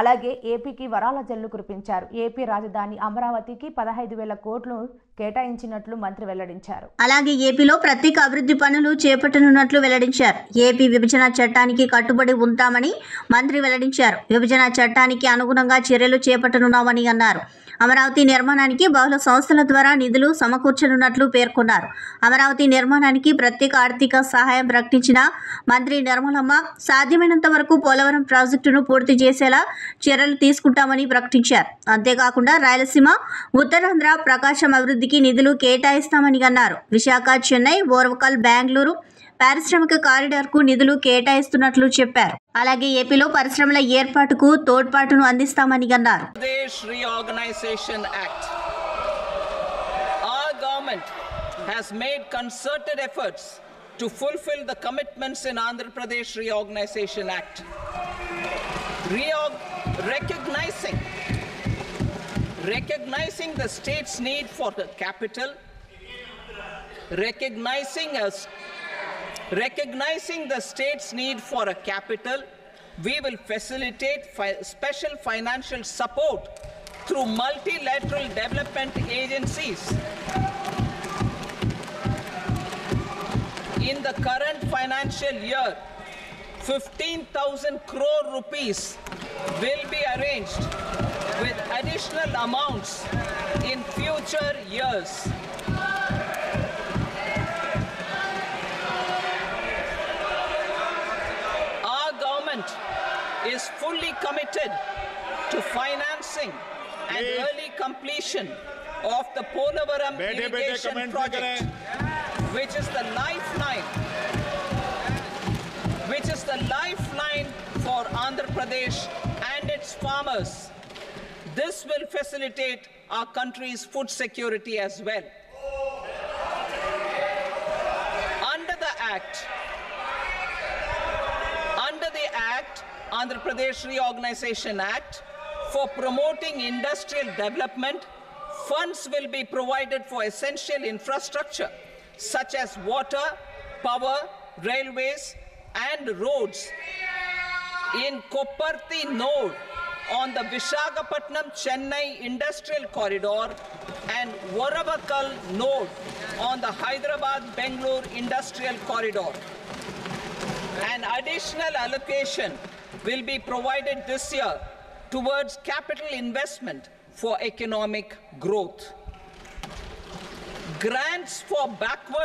అలాగే ఏపీకి వరాల జల్లు కురిపించారు. ఏపీ రాజధాని అమరావతికి 15,000 కోట్లు కేటాయించినట్లు మంత్రి వెల్లడించారు. అలాగే ఏపీలో ప్రత్యేక అభివృద్ధి పనులు చేపట్టనున్నట్లు వెల్లడించారు. ఏపీ విభజన చట్టానికి కట్టుబడి ఉంటామని మంత్రి వెల్లడించారు. విభజన చట్టానికి అనుగుణంగా చర్యలు చేపట్టనున్నామని అన్నారు. అమరావతి నిర్మాణానికి బహుళ సంస్థల ద్వారా నిధులు సమకూర్చనున్నట్లు పేర్కొన్నారు. అమరావతి నిర్మాణానికి ప్రత్యేక ఆర్థిక సహాయం ప్రకటించిన మంత్రి నిర్మలమ్మ సాధ్యమైనంత వరకు పోలవరం ప్రాజెక్టును పూర్తి చేసేలా చర్యలు తీసుకుంటామని ప్రకటించారు. అంతేకాకుండా రాయలసీమ, ఉత్తరాంధ్ర, ప్రకాశం అభివృద్ధికి నిధులు కేటాయిస్తామని అన్నారు. విశాఖ, చెన్నై, ఓర్వకల్, బెంగళూరు పారిశ్రామిక కారిడార్కు నిధులు కేటాయిస్తున్నట్లు చెప్పారు. అలాగే ఏపీలో పరిశ్రమల ఏర్పాటుకు తోడ్పాటును అందిస్తామని అన్నారు. Reorganization Act. Our government has made concerted efforts to fulfill the commitments in Andhra Pradesh Reorganization Act. Recognizing the state's need for the capital, recognizing the state's need for a capital, we will facilitate special financial support through multilateral development agencies. In the current financial year, 15,000 crore rupees will be arranged with additional amounts in future years. Our government is fully committed to financing and early completion of the Polavaram irrigation project, which is the lifeline for Andhra Pradesh and its farmers. This will facilitate our country's food security as well. Under the Andhra Pradesh Reorganization Act, for promoting industrial development, funds will be provided for essential infrastructure such as water, power, railways and roads. In Kopparthi node on the Visakhapatnam-Chennai industrial corridor and Varavakal node on the Hyderabad-Bengaluru industrial corridor. An additional allocation will be provided this year towards capital investment for economic growth. Grants for backward